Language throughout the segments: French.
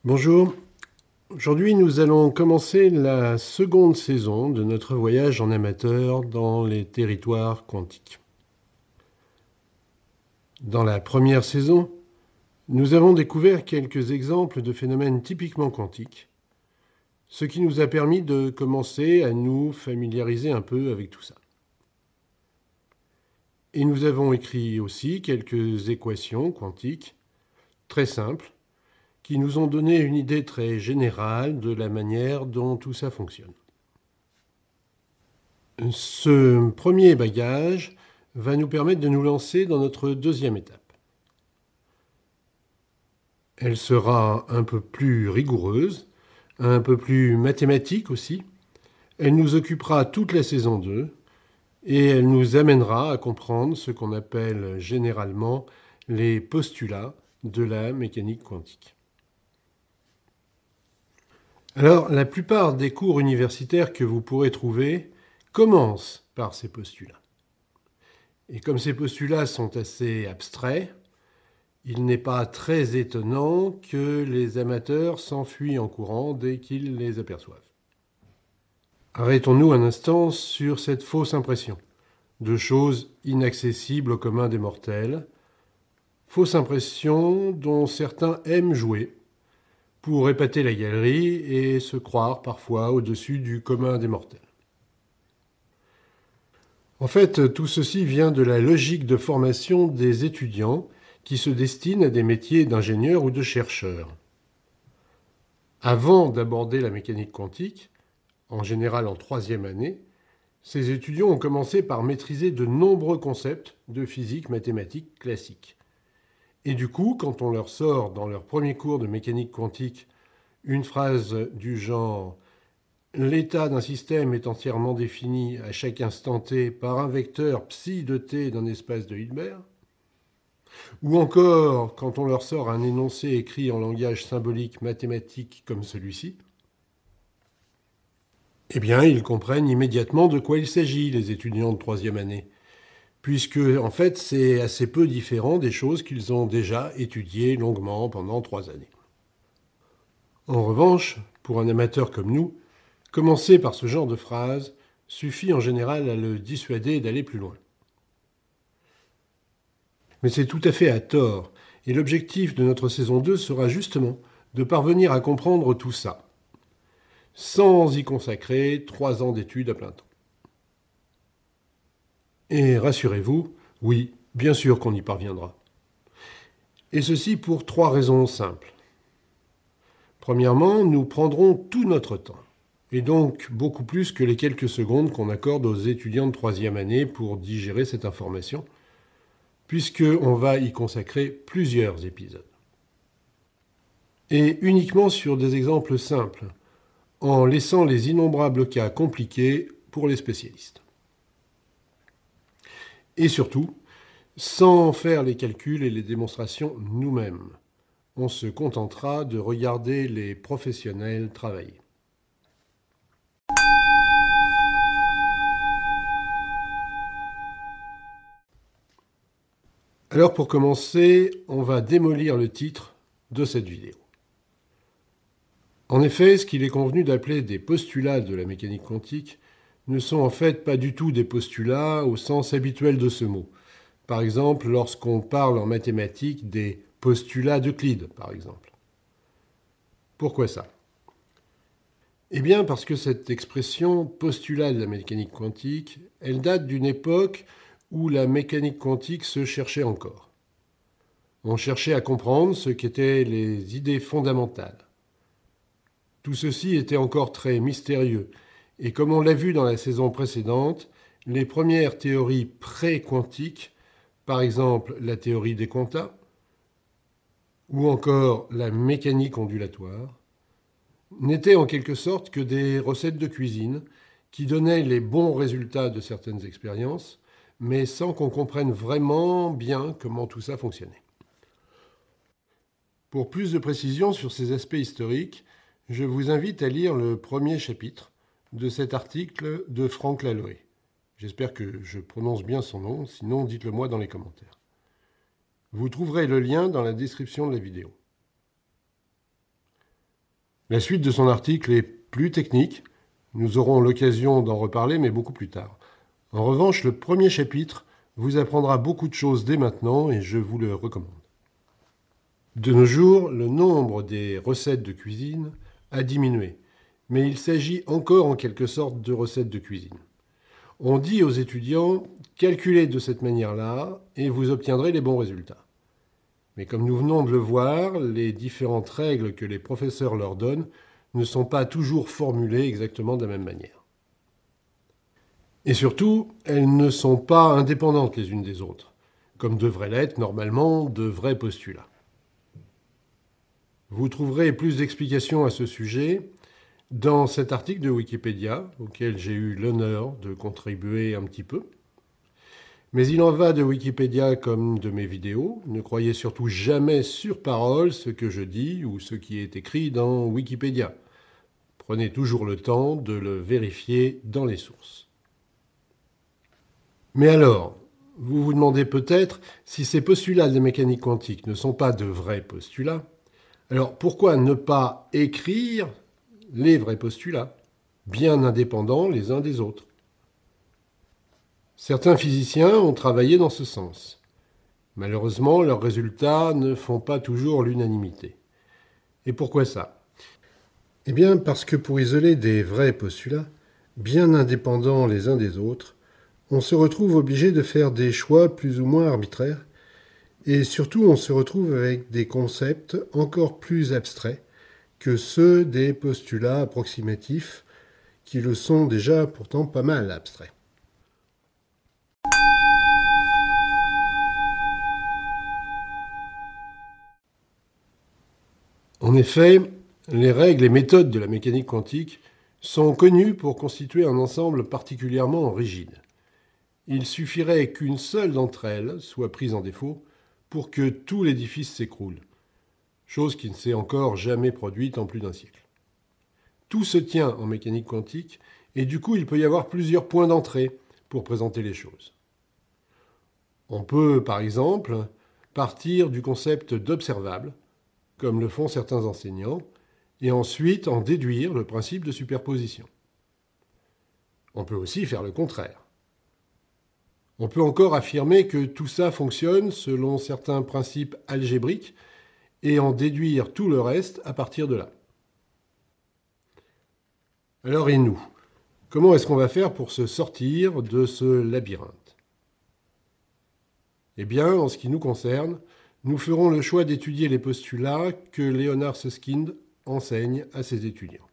Bonjour, aujourd'hui nous allons commencer la seconde saison de notre voyage en amateur dans les territoires quantiques. Dans la première saison, nous avons découvert quelques exemples de phénomènes typiquement quantiques, ce qui nous a permis de commencer à nous familiariser un peu avec tout ça. Et nous avons écrit aussi quelques équations quantiques très simples qui nous ont donné une idée très générale de la manière dont tout ça fonctionne. Ce premier bagage va nous permettre de nous lancer dans notre deuxième étape. Elle sera un peu plus rigoureuse, un peu plus mathématique aussi. Elle nous occupera toute la saison 2 et elle nous amènera à comprendre ce qu'on appelle généralement les postulats de la mécanique quantique. Alors, la plupart des cours universitaires que vous pourrez trouver commencent par ces postulats. Et comme ces postulats sont assez abstraits, il n'est pas très étonnant que les amateurs s'enfuient en courant dès qu'ils les aperçoivent. Arrêtons-nous un instant sur cette fausse impression de choses inaccessibles au commun des mortels, fausse impression dont certains aiment jouer pour épater la galerie et se croire parfois au-dessus du commun des mortels. En fait, tout ceci vient de la logique de formation des étudiants qui se destinent à des métiers d'ingénieur ou de chercheur. Avant d'aborder la mécanique quantique, en général en troisième année, ces étudiants ont commencé par maîtriser de nombreux concepts de physique mathématique classique. Et du coup, quand on leur sort dans leur premier cours de mécanique quantique une phrase du genre « L'état d'un système est entièrement défini à chaque instant t par un vecteur psi de t d'un espace de Hilbert », ou encore quand on leur sort un énoncé écrit en langage symbolique mathématique comme celui-ci, eh bien, ils comprennent immédiatement de quoi il s'agit, les étudiants de troisième année, puisque, en fait, c'est assez peu différent des choses qu'ils ont déjà étudiées longuement pendant 3 années. En revanche, pour un amateur comme nous, commencer par ce genre de phrase suffit en général à le dissuader d'aller plus loin. Mais c'est tout à fait à tort, et l'objectif de notre saison 2 sera justement de parvenir à comprendre tout ça, sans y consacrer 3 ans d'études à plein temps. Et rassurez-vous, oui, bien sûr qu'on y parviendra. Et ceci pour 3 raisons simples. Premièrement, nous prendrons tout notre temps, et donc beaucoup plus que les quelques secondes qu'on accorde aux étudiants de troisième année pour digérer cette information, puisqu'on va y consacrer plusieurs épisodes. Et uniquement sur des exemples simples, en laissant les innombrables cas compliqués pour les spécialistes. Et surtout, sans faire les calculs et les démonstrations nous-mêmes. On se contentera de regarder les professionnels travailler. Alors pour commencer, on va démolir le titre de cette vidéo. En effet, ce qu'il est convenu d'appeler des postulats de la mécanique quantique ne sont en fait pas du tout des postulats au sens habituel de ce mot. Par exemple, lorsqu'on parle en mathématiques des postulats d'Euclide, par exemple. Pourquoi ça ? Eh bien parce que cette expression postulat de la mécanique quantique, elle date d'une époque où la mécanique quantique se cherchait encore. On cherchait à comprendre ce qu'étaient les idées fondamentales. Tout ceci était encore très mystérieux, et comme on l'a vu dans la saison précédente, les premières théories pré-quantiques, par exemple la théorie des quanta, ou encore la mécanique ondulatoire, n'étaient en quelque sorte que des recettes de cuisine qui donnaient les bons résultats de certaines expériences, mais sans qu'on comprenne vraiment bien comment tout ça fonctionnait. Pour plus de précisions sur ces aspects historiques, je vous invite à lire le premier chapitre de cet article de Frank Laloé. J'espère que je prononce bien son nom, sinon dites-le moi dans les commentaires. Vous trouverez le lien dans la description de la vidéo. La suite de son article est plus technique. Nous aurons l'occasion d'en reparler, mais beaucoup plus tard. En revanche, le premier chapitre vous apprendra beaucoup de choses dès maintenant et je vous le recommande. De nos jours, le nombre des recettes de cuisine a diminué, mais il s'agit encore en quelque sorte de recettes de cuisine. On dit aux étudiants « calculez de cette manière-là et vous obtiendrez les bons résultats ». Mais comme nous venons de le voir, les différentes règles que les professeurs leur donnent ne sont pas toujours formulées exactement de la même manière. Et surtout, elles ne sont pas indépendantes les unes des autres, comme devraient l'être normalement de vrais postulats. Vous trouverez plus d'explications à ce sujet dans cet article de Wikipédia, auquel j'ai eu l'honneur de contribuer un petit peu. Mais il en va de Wikipédia comme de mes vidéos. Ne croyez surtout jamais sur parole ce que je dis ou ce qui est écrit dans Wikipédia. Prenez toujours le temps de le vérifier dans les sources. Mais alors, vous vous demandez peut-être si ces postulats de la mécanique quantique ne sont pas de vrais postulats. Alors pourquoi ne pas écrire les vrais postulats, bien indépendants les uns des autres? Certains physiciens ont travaillé dans ce sens. Malheureusement, leurs résultats ne font pas toujours l'unanimité. Et pourquoi ça? Eh bien, parce que pour isoler des vrais postulats, bien indépendants les uns des autres, on se retrouve obligé de faire des choix plus ou moins arbitraires, et surtout on se retrouve avec des concepts encore plus abstraits que ceux des postulats approximatifs, qui le sont déjà pourtant pas mal abstraits. En effet, les règles et méthodes de la mécanique quantique sont connues pour constituer un ensemble particulièrement rigide. Il suffirait qu'une seule d'entre elles soit prise en défaut pour que tout l'édifice s'écroule, chose qui ne s'est encore jamais produite en plus d'un siècle. Tout se tient en mécanique quantique et du coup il peut y avoir plusieurs points d'entrée pour présenter les choses. On peut par exemple partir du concept d'observable, comme le font certains enseignants, et ensuite en déduire le principe de superposition. On peut aussi faire le contraire. On peut encore affirmer que tout ça fonctionne selon certains principes algébriques et en déduire tout le reste à partir de là. Alors et nous? Comment est-ce qu'on va faire pour se sortir de ce labyrinthe? Eh bien, en ce qui nous concerne, nous ferons le choix d'étudier les postulats que Leonard Susskind enseigne à ses étudiants.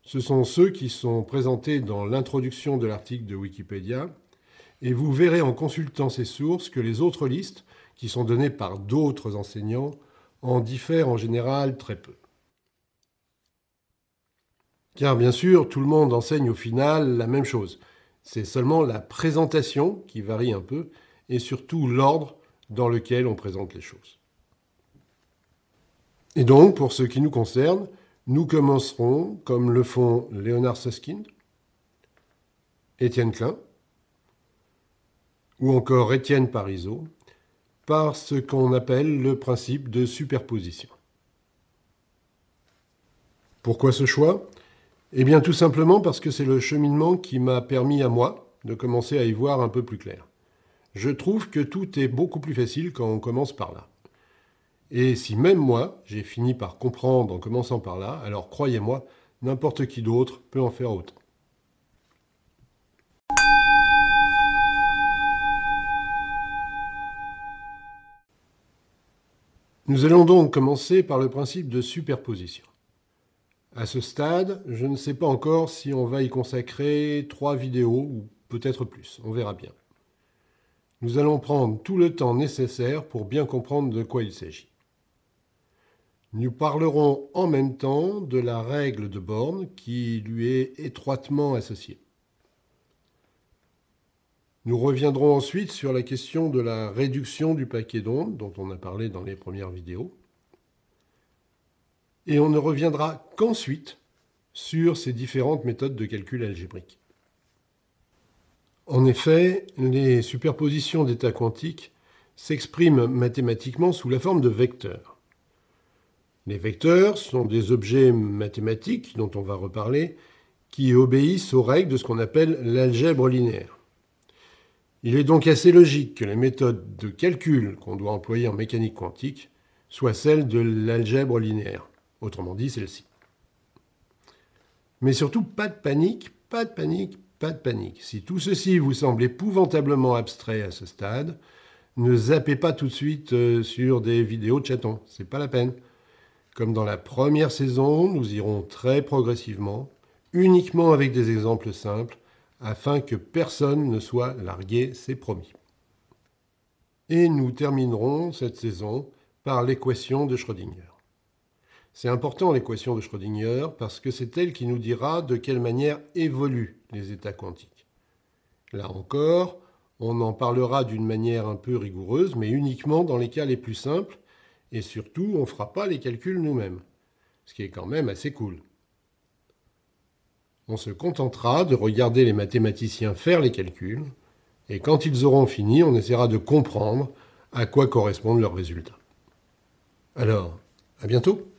Ce sont ceux qui sont présentés dans l'introduction de l'article de Wikipédia, et vous verrez en consultant ces sources que les autres listes, qui sont données par d'autres enseignants, en diffèrent en général très peu. Car bien sûr, tout le monde enseigne au final la même chose. C'est seulement la présentation qui varie un peu, et surtout l'ordre dans lequel on présente les choses. Et donc, pour ce qui nous concerne, nous commencerons, comme le font Leonard Susskind, Étienne Klein, ou encore Étienne Parizeau, par ce qu'on appelle le principe de superposition. Pourquoi ce choix? Eh bien tout simplement parce que c'est le cheminement qui m'a permis à moi de commencer à y voir un peu plus clair. Je trouve que tout est beaucoup plus facile quand on commence par là. Et si même moi, j'ai fini par comprendre en commençant par là, alors croyez-moi, n'importe qui d'autre peut en faire autant. Nous allons donc commencer par le principe de superposition. À ce stade, je ne sais pas encore si on va y consacrer 3 vidéos ou peut-être plus, on verra bien. Nous allons prendre tout le temps nécessaire pour bien comprendre de quoi il s'agit. Nous parlerons en même temps de la règle de Born qui lui est étroitement associée. Nous reviendrons ensuite sur la question de la réduction du paquet d'ondes dont on a parlé dans les premières vidéos. Et on ne reviendra qu'ensuite sur ces différentes méthodes de calcul algébrique. En effet, les superpositions d'états quantiques s'expriment mathématiquement sous la forme de vecteurs. Les vecteurs sont des objets mathématiques, dont on va reparler, qui obéissent aux règles de ce qu'on appelle l'algèbre linéaire. Il est donc assez logique que les méthodes de calcul qu'on doit employer en mécanique quantique soient celles de l'algèbre linéaire, autrement dit celle-ci. Mais surtout, pas de panique, pas de panique, pas de panique. Si tout ceci vous semble épouvantablement abstrait à ce stade, ne zappez pas tout de suite sur des vidéos de chatons, c'est pas la peine. Comme dans la première saison, nous irons très progressivement, uniquement avec des exemples simples, afin que personne ne soit largué, c'est promis. Et nous terminerons cette saison par l'équation de Schrödinger. C'est important l'équation de Schrödinger parce que c'est elle qui nous dira de quelle manière évoluent les états quantiques. Là encore, on en parlera d'une manière un peu rigoureuse, mais uniquement dans les cas les plus simples, et surtout on ne fera pas les calculs nous-mêmes, ce qui est quand même assez cool. On se contentera de regarder les mathématiciens faire les calculs, et quand ils auront fini, on essaiera de comprendre à quoi correspondent leurs résultats. Alors, à bientôt!